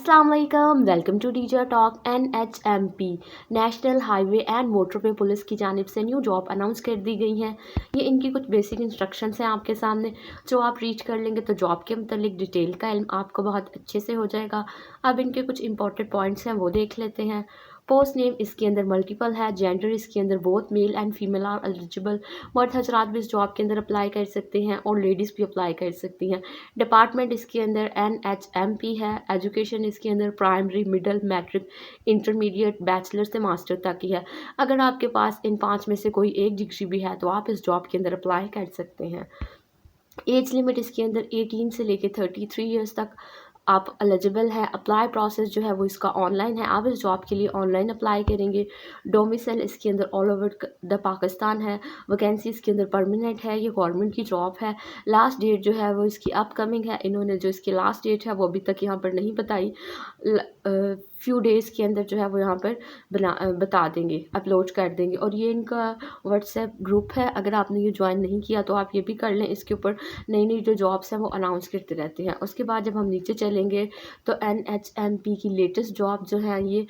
अस्सलाम वालेकुम, welcome to teacher talk. NHMP national highway and motorway police की जानिब से न्यू जॉब अनाउंस कर दी गई हैं। ये इनकी कुछ बेसिक इंस्ट्रक्शंस हैं आपके सामने, जो आप रीच कर लेंगे तो जॉब के मतलब डिटेल का इल्म आपको बहुत अच्छे से हो जाएगा। अब इनके कुछ इंपॉर्टेंट पॉइंट्स हैं वो देख लेते हैं। पोस्ट नेम इसके अंदर मल्टीपल है। जेंडर इसके अंदर both male and female are eligible. मर्द हजरात भी इस जॉब के अंदर अप्लाई कर सकते हैं और लेडीज़ भी अप्लाई कर सकती हैं। डिपार्टमेंट इसके अंदर NHMP है। एजुकेशन इसके अंदर primary, middle, matric, intermediate, bachelor से मास्टर तक की है। अगर आपके पास इन 5 में से कोई एक डिग्री भी है तो आप इस जॉब के अंदर अप्लाई कर सकते हैं। एज लिमिट इसके अंदर 18 से लेके 33 ईयर्स तक आप एलिजिबल है। अप्लाई प्रोसेस जो है वो इसका ऑनलाइन है। आप इस जॉब के लिए ऑनलाइन अप्लाई करेंगे। डोमिसाइल इसके अंदर ऑल ओवर द पाकिस्तान है। वैकेंसी इसके अंदर परमानेंट है। ये गवर्नमेंट की जॉब है। लास्ट डेट जो है वो इसकी अपकमिंग है। इन्होंने जो इसकी लास्ट डेट है वो अभी तक यहाँ पर नहीं बताई। फ्यू डेज़ के अंदर जो है वो यहाँ पर बता देंगे, अपलोड कर देंगे। और ये इनका व्हाट्सएप ग्रुप है। अगर आपने ये ज्वाइन नहीं किया तो आप ये भी कर लें। इसके ऊपर नई नई जो जॉब्स हैं वो अनाउंस करते रहते हैं। उसके बाद जब हम नीचे चलेंगे तो NHMP की लेटेस्ट जॉब जो है ये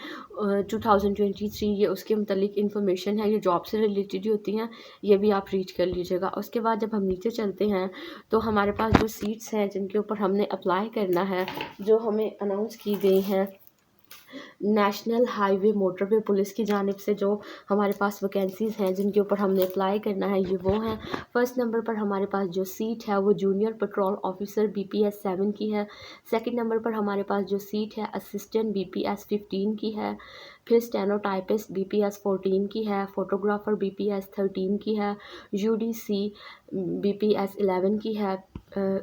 2023 ये उसके मतलब इंफॉर्मेशन है। ये जॉब से रिलेटेड ही होती हैं, ये भी आप रीच कर लीजिएगा। उसके बाद जब हम नीचे चलते हैं तो हमारे पास जो सीट्स हैं जिनके ऊपर हमने अप्लाई करना है, जो हमें अनाउंस की गई हैं नेशनल हाईवे मोटरवे पुलिस की जानिब से, जो हमारे पास वैकेंसीज़ हैं जिनके ऊपर हमने अप्लाई करना है, ये वो हैं। फर्स्ट नंबर पर हमारे पास जो सीट है वो जूनियर पेट्रोल ऑफिसर BPS 7 की है। सेकंड नंबर पर हमारे पास जो सीट है असिस्टेंट BPS 15 की है। फिर स्टेनोटाइपिस्ट BPS 14 की है। फोटोग्राफर BPS 13 की है। UDC BPS 11 की है।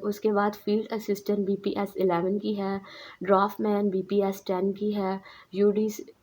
उसके बाद फील्ड असिस्टेंट BPS 11 की है। ड्राफ्टमैन BPS 10 की है। UDC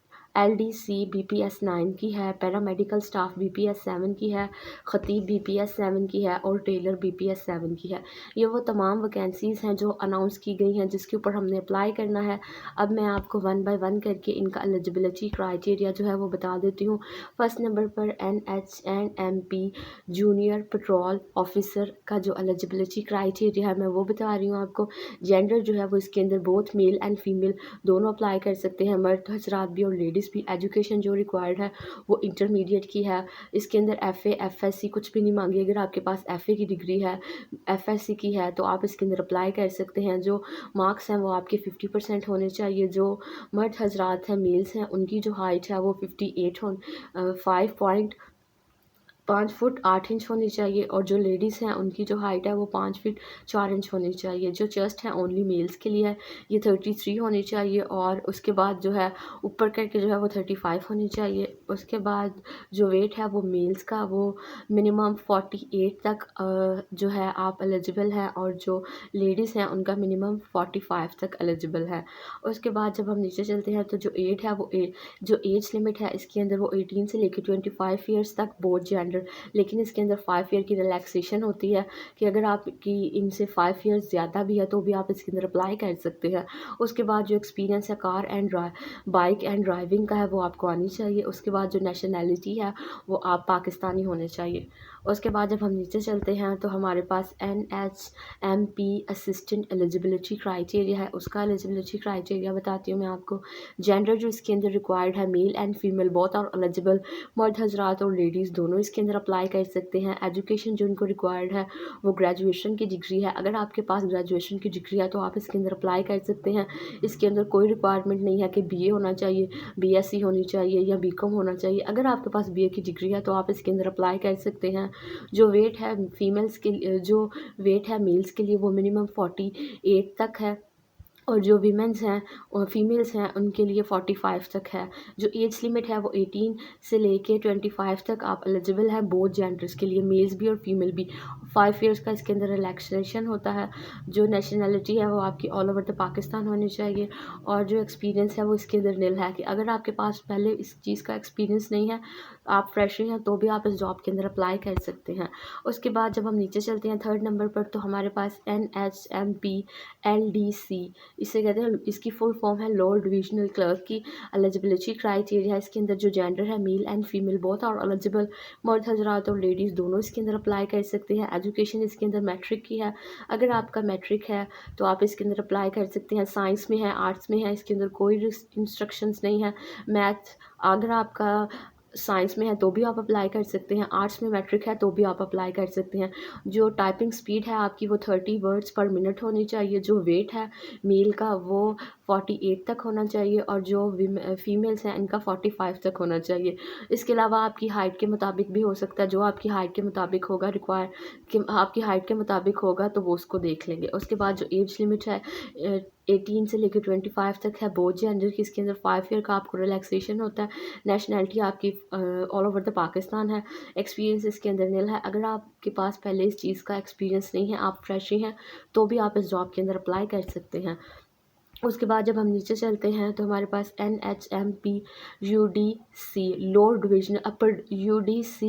LDC BPS 9 की है। पैरामेडिकल स्टाफ BPS 7 की है। खतीब BPS 7 की है और टेलर BPS 7 की है। ये वो तमाम वैकेंसीज़ हैं जो अनाउंस की गई हैं जिसके ऊपर हमने अप्लाई करना है। अब मैं आपको वन बाय वन करके इनका एलिजिबिलिटी क्राइटेरिया जो है वो बता देती हूँ। फर्स्ट नंबर पर NHMP जूनियर पेट्रोल ऑफिसर का जो एलिजिबिलिटी क्राइटेरिया है मैं वो बता रही हूँ आपको। जेंडर जो है वो इसके अंदर बोथ मेल एंड फीमेल दोनों अप्लाई कर सकते हैं, मर्द हजरात भी और लेडीज़ भी। एजुकेशन जो रिक्वायर्ड है वो इंटरमीडिएट की है। इसके अंदर FA FSC कुछ भी नहीं मांगी। अगर आपके पास FA की डिग्री है, FSC की है तो आप इसके अंदर अप्लाई कर सकते हैं। जो मार्क्स हैं वो आपके 50% होने चाहिए। जो मर्द हजरात हैं, मेल्स हैं, उनकी जो हाइट है वो 5 फुट 8 इंच होनी चाहिए। और जो लेडीज़ हैं उनकी जो हाइट है वो 5 फीट 4 इंच होनी चाहिए। जो चेस्ट है ओनली मेल्स के लिए है, ये 33 होनी चाहिए। और उसके बाद जो है ऊपर करके जो है वो 35 होनी चाहिए। उसके बाद जो वेट है वो मेल्स का वो मिनिमम 48 तक जो है आप एलिजिबल हैं। और जो लेडीज़ हैं उनका मिनिमम 45 तक एलिजिबल है। उसके बाद जब हम नीचे चलते हैं तो जो एज है वो जो एज लिमिट है इसके अंदर वो 18 से लेकर 25 ईयर्स तक बोथ जेंडर। लेकिन इसके अंदर 5 ईयर की रिलैक्सेशन होती है कि अगर आपकी इनसे 5 ईयर्स ज़्यादा भी है तो भी आप इसके अंदर अप्लाई कर सकते हैं। उसके बाद जो एक्सपीरियंस है car and bike and driving का है वो आपको आनी चाहिए। उसके बाद जो नेशनैलिटी है वो आप पाकिस्तानी होने चाहिए। उसके बाद जब हम नीचे चलते हैं तो हमारे पास NHMP असिस्टेंट एलिजिबिलिटी क्राइटेरिया है। उसका एलिजिबिलिटी क्राइटेरिया बताती हूँ मैं आपको। जेंडर जो इसके अंदर रिक्वायर्ड है male and female both are eligible. मर्द हजरात और लेडीज़ दोनों इसके अंदर अप्लाई कर सकते हैं। एजुकेशन जो इनको रिक्वायर्ड है वो ग्रेजुएशन की डिग्री है। अगर आपके पास ग्रेजुएशन की डिग्री है तो आप इसके अंदर अप्लाई कर सकते हैं। इसके अंदर कोई रिक्वायरमेंट नहीं है कि BA होना चाहिए, BSc होनी चाहिए या BCom होना चाहिए। अगर आपके पास BA की डिग्री है तो आप इसके अंदर अप्लाई कर सकते हैं। जो वेट है फीमेल्स के जो वेट है मेल्स के लिए वो मिनिमम 48 तक है। और जो वीमेंस हैं और फीमेल्स हैं उनके लिए 45 तक है। जो एज लिमिट है वो 18 से लेके 25 तक आप एलिजिबल हैं बोथ जेंडर्स के लिए, मेल्स भी और फीमेल भी। 5 ईयर्स का इसके अंदर रिलैक्सेशन होता है। जो नेशनैलिटी है वो आपकी ऑल ओवर द पाकिस्तान होनी चाहिए। और जो एक्सपीरियंस है वो इसके अंदर नील है कि अगर आपके पास पहले इस चीज़ का एक्सपीरियंस नहीं है, आप फ्रेशर हैं, तो भी आप इस जॉब के अंदर अप्लाई कर सकते हैं। उसके बाद जब हम नीचे चलते हैं थर्ड नंबर पर तो हमारे पास NHMP LDC इसे कहते हैं, इसकी फुल फॉर्म है लोअर डिविजनल क्लर्क की। एलिजिबिलिटी क्राइटेरिया इसके अंदर जो जेंडर है मेल एंड फीमेल बोथ और एलिजिबल, मर्द हजरात और लेडीज़ दोनों इसके अंदर अप्लाई कर सकते हैं। एजुकेशन इसके अंदर मैट्रिक की है। अगर आपका मैट्रिक है तो आप इसके अंदर अप्लाई कर सकते हैं। साइंस में है, आर्ट्स में है, इसके अंदर कोई इंस्ट्रक्शंस नहीं है। मैथ अगर आपका साइंस में है तो भी आप अप्लाई कर सकते हैं, आर्ट्स में मैट्रिक है तो भी आप अप्लाई कर सकते हैं। जो टाइपिंग स्पीड है आपकी वो 30 वर्ड्स पर मिनट होनी चाहिए। जो वेट है मेल का वो 48 तक होना चाहिए और जो फीमेल्स हैं इनका 45 तक होना चाहिए। इसके अलावा आपकी हाइट के मुताबिक भी हो सकता है, जो आपकी हाइट के मुताबिक होगा रिक्वायर कि आपकी हाइट के मुताबिक होगा तो वो उसको देख लेंगे। उसके बाद जो एज लिमिट है 18 से लेकर 25 तक है। बोथ जेंडर की इसके अंदर 5 ईयर का आपको रिलैक्सेशन होता है। नेशनैलिटी आपकी ऑल ओवर द पाकिस्तान है। एक्सपीरियंस इसके अंदर नील है। अगर आपके पास पहले इस चीज़ का एक्सपीरियंस नहीं है, आप फ्रेश ही हैं, तो भी आप इस जॉब के अंदर अप्लाई कर सकते हैं। उसके बाद जब हम नीचे चलते हैं तो हमारे पास NHMP UDC लोअर डिविजनल अपर UDC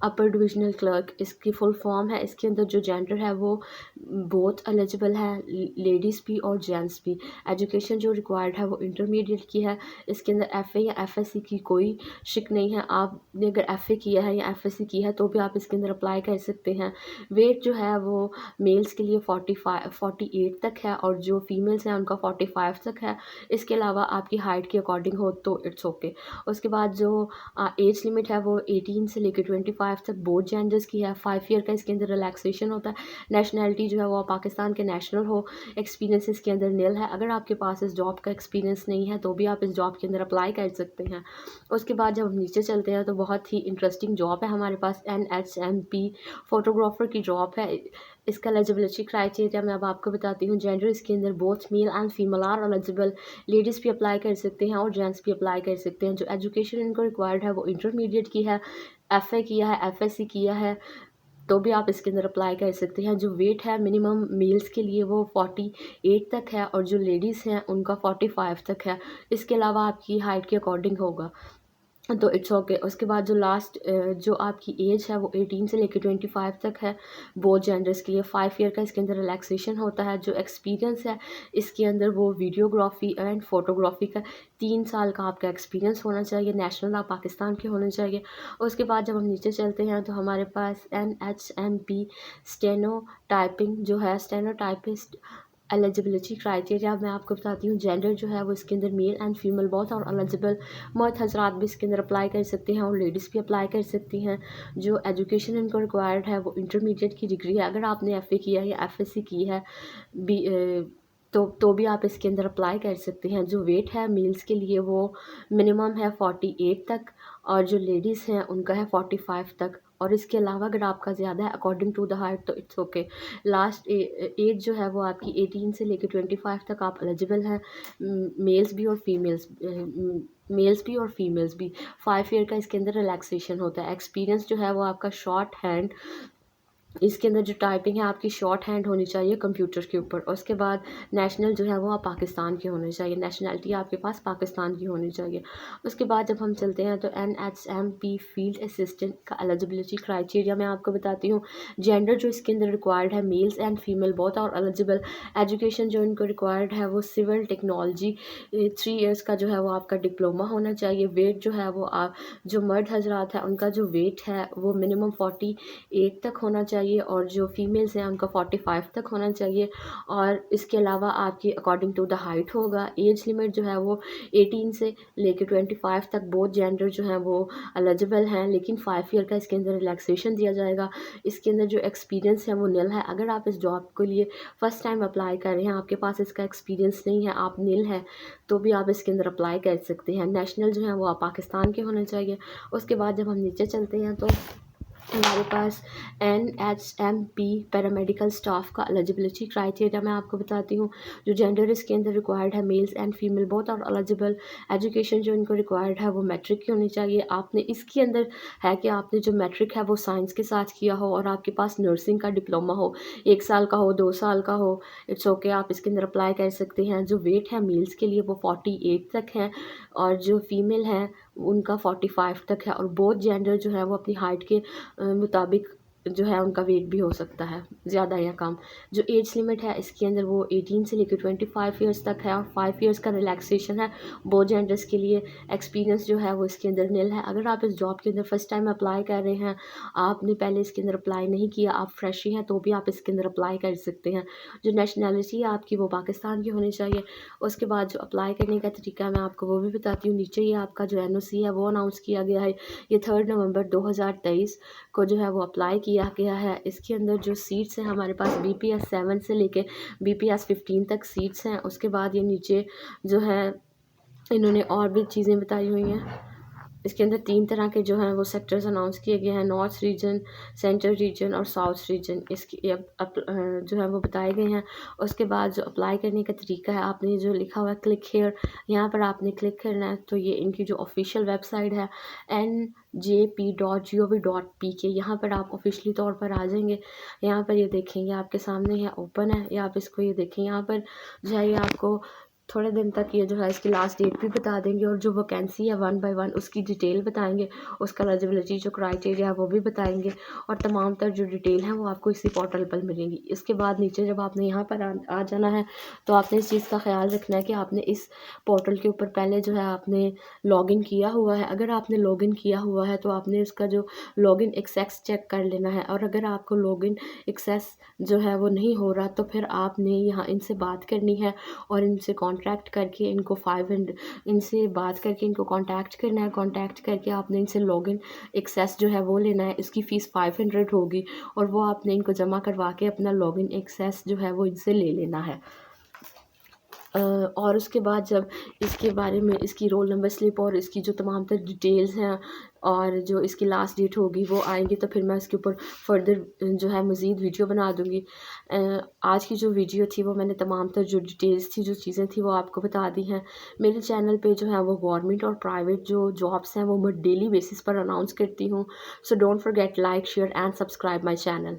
अपर डिविजनल क्लर्क इसकी फुल फॉर्म है। इसके अंदर जो जेंडर है वो बोथ एलिजिबल है, लेडीज़ भी और जेंट्स भी। एजुकेशन जो रिक्वायर्ड है वो इंटरमीडिएट की है। इसके अंदर FA या FSC की कोई शिक नहीं है। आपने अगर FA किया है या FSC की है तो भी आप इसके अंदर अप्लाई कर सकते हैं। वेट जो है वो मेल्स के लिए 48 तक है और जो फीमेल्स हैं उनका 45 तक है। इसके अलावा आपकी हाइट के अकॉर्डिंग हो तो इट्स ओके। उसके बाद जो एज लिमिट है वो 18 से लेकर 25 तक बोथ जेंडर्स की है। 5 ईयर का इसके अंदर रिलैक्सेशन होता है। नेशनैलिटी जो है वो पाकिस्तान के नेशनल हो। एक्सपीरियंस इसके अंदर नील है। अगर आपके पास इस जॉब का एक्सपीरियंस नहीं है तो भी आप इस जॉब के अंदर अप्लाई कर सकते हैं। उसके बाद जब हम नीचे चलते हैं तो बहुत ही इंटरेस्टिंग जॉब है हमारे पास NHMP फोटोग्राफर की जॉब है। इसका एलिजिबिलिटी क्राइटेरिया मैं अब आपको बताती हूँ। जेंडर इसके अंदर both male and female are eligible. Ladies भी अप्लाई कर सकते हैं और जेंट्स भी अप्लाई कर सकते हैं। जो एजुकेशन इनको रिक्वायर्ड है वो इंटरमीडिएट की है। FA किया है, FSC किया है तो भी आप इसके अंदर अप्लाई कर सकते हैं। जो वेट है मिनिमम मेल्स के लिए वो 48 तक है और जो लेडीज़ हैं उनका 45 तक है। इसके अलावा आपकी हाइट के अकॉर्डिंग होगा तो इट्स ओके। उसके बाद जो लास्ट जो आपकी एज है वो 18 से लेकर 25 तक है बोथ जेंडर्स के लिए। 5 ईयर का इसके अंदर रिलैक्सेशन होता है। जो एक्सपीरियंस है इसके अंदर वो वीडियोग्राफी एंड फोटोग्राफी का 3 साल का आपका एक्सपीरियंस होना चाहिए। नेशनल आप पाकिस्तान के होने चाहिए। उसके बाद जब हम नीचे चलते हैं तो हमारे पास NHMP स्टेनो टाइपिंग जो है स्टेनो टाइपिस्ट एलिजिबिलिटी क्राइटेरिया मैं आपको बताती हूँ। जेंडर जो है वो इसके अंदर मेल एंड फीमेल बहुत और एलिजिबल। मर्द हजरात भी इसके अंदर अप्लाई कर सकते हैं और लेडीज़ भी अप्लाई कर सकती हैं। जो एजुकेशन इनको रिक्वायर्ड है वो इंटरमीडिएट की डिग्री है। अगर आपने FA किया है या FSC की है तो भी आप इसके अंदर अप्लाई कर सकते हैं। जो वेट है मेल्स के लिए वो मिनिमम है 48 तक और जो लेडीज़ हैं उनका है 45 तक। और इसके अलावा अगर आपका ज़्यादा है अकॉर्डिंग टू द हाइट तो इट्स ओके। लास्ट एज जो है वो आपकी 18 से लेकर 25 तक आप एलिजिबल हैं। मेल्स भी और फीमेल्स भी 5 ईयर का इसके अंदर रिलैक्सेशन होता है। एक्सपीरियंस जो है वो आपका शॉर्ट हैंड इसके अंदर जो टाइपिंग है आपकी शॉर्ट हैंड होनी चाहिए कंप्यूटर के ऊपर। उसके बाद नेशनल जो है वो आप पाकिस्तान के होने चाहिए। नेशनैलिटी आपके पास पाकिस्तान की होनी चाहिए। उसके बाद जब हम चलते हैं तो NHMP फील्ड असिस्टेंट का एलिजिबिलिटी क्राइटेरिया मैं आपको बताती हूँ। जेंडर जो इसके अंदर रिक्वायर्ड है मेल्स एंड फीमेल बोथ और एलिजिबल। एजुकेशन जो इनको रिक्वायर्ड है वो सिविल टेक्नोलॉजी 3 ईयर्स का जो है वो आपका डिप्लोमा होना चाहिए। वेट जो है वो जो मर्द हजरात है उनका जो वेट है वो मिनिमम 48 तक होना चाहिए और जो फीमेल्स हैं उनका 45 तक होना चाहिए। और इसके अलावा आपकी अकॉर्डिंग टू द हाइट होगा। एज लिमिट जो है वो 18 से लेकर 25 तक बोथ जेंडर जो है वो एलिजिबल हैं, लेकिन 5 ईयर का इसके अंदर रिलैक्सेशन दिया जाएगा। इसके अंदर जो एक्सपीरियंस है वो नील है। अगर आप इस जॉब के लिए फ़र्स्ट टाइम अप्लाई कर रहे हैं, आपके पास इसका एक्सपीरियंस नहीं है, आप नील है तो भी आप इसके अंदर अप्लाई कर सकते हैं। नेशनल जो है वो आप पाकिस्तान के होने चाहिए। उसके बाद जब हम नीचे चलते हैं तो हमारे पास NHMP पैरामेडिकल स्टाफ का एलिजिबिलिटी क्राइटेरिया मैं आपको बताती हूँ। जो जेंडर इसके अंदर रिक्वायर्ड है मेल्स एंड फीमेल बोथ और एलिजिबल। एजुकेशन जो इनको रिक्वायर्ड है वो मैट्रिक की होनी चाहिए। आपने इसके अंदर है कि आपने जो मैट्रिक है वो साइंस के साथ किया हो और आपके पास नर्सिंग का डिप्लोमा हो, 1 साल का हो, 2 साल का हो, इट्स ओके आप इसके अंदर अप्लाई कर सकते हैं। जो वेट है मेल्स के लिए वो 48 तक है और जो फीमेल हैं उनका 45 तक है और बोथ जेंडर जो है वो अपनी हाइट के मुताबिक जो है उनका वेट भी हो सकता है ज़्यादा या कम। जो एज लिमिट है इसके अंदर वो 18 से लेकर 25 ईयर्स तक है और 5 ईयर्स का रिलैक्सेशन है बोथ जेंडर्स के लिए। एक्सपीरियंस जो है वो इसके अंदर निल है। अगर आप इस जॉब के अंदर फर्स्ट टाइम अप्लाई कर रहे हैं, आपने पहले इसके अंदर अप्लाई नहीं किया, आप फ्रेश ही हैं, तो भी आप इसके अंदर अप्लाई कर सकते हैं। जो नेशनैलिटी है आपकी वो पाकिस्तान की होनी चाहिए। उसके बाद जो अप्लाई करने का तरीका मैं आपको वो भी बताती हूँ। नीचे ये आपका जो NOC है वो अनाउंस किया गया है। ये 3 नवंबर 2023 को जो है वो अप्लाई किया गया है। इसके अंदर जो सीट्स हैं हमारे पास BPS 7 से लेके BPS 15 तक सीट्स हैं। उसके बाद ये नीचे जो है इन्होंने और भी चीज़ें बताई हुई हैं। इसके अंदर 3 तरह के जो हैं वो सेक्टर्स अनाउंस किए गए हैं, नॉर्थ रीजन, सेंट्रल रीजन और साउथ रीजन। इसकी जो है वो बताए गए हैं। उसके बाद जो अप्लाई करने का तरीका है, आपने जो लिखा हुआ है क्लिक हेयर, यहाँ पर आपने क्लिक करना है। तो ये इनकी जो ऑफिशियल वेबसाइट है njp.gov.pk, यहाँ पर आप ऑफिशियली तौर पर आ जाएंगे। यहाँ पर ये देखेंगे आपके सामने है, ओपन है, या आप इसको ये देखें। यहाँ पर जो है ये आपको थोड़े दिन तक ये जो है इसकी लास्ट डेट भी बता देंगे और जो वैकेंसी है 1 बाय 1 उसकी डिटेल बताएंगे। उसका एलिजिबिलिटी जो क्राइटेरिया है वो भी बताएंगे और तमाम तर जो डिटेल है वो आपको इसी पोर्टल पर मिलेंगी। इसके बाद नीचे जब आपने यहाँ पर आ जाना है तो आपने इस चीज़ का ख्याल रखना है कि आपने इस पोर्टल के ऊपर पहले जो है आपने लॉगिन किया हुआ है। अगर आपने लॉगिन किया हुआ है तो आपने उसका जो लॉगिन एक्सेस चेक कर लेना है, और अगर आपको लॉगिन एक्सेस जो है वो नहीं हो रहा तो फिर आपने यहाँ इनसे बात करनी है और इनसे कॉन्टैक्ट करके इनको 500 इनसे बात करके इनको कॉन्टैक्ट करना है। कॉन्टैक्ट करके आपने इनसे लॉगिन एक्सेस जो है वो लेना है। इसकी फ़ीस 500 होगी और वो आपने इनको जमा करवा के अपना लॉगिन एक्सेस जो है वो इनसे ले लेना है। और उसके बाद जब इसके बारे में इसकी रोल नंबर स्लिप और इसकी जो तमाम तर डिटेल्स हैं और जो इसकी लास्ट डेट होगी वो आएंगी, तो फिर मैं इसके ऊपर फर्दर जो है मज़ीद वीडियो बना दूँगी। आज की जो वीडियो थी वो मैंने तमाम तर जो डिटेल्स थी, जो चीज़ें थी वो आपको बता दी हैं। मेरे चैनल पे जो है वो गवर्नमेंट और प्राइवेट जो जॉब्स हैं वो मैं डेली बेसिस पर अनाउंस करती हूँ। So don't forget like, share and subscribe my channel.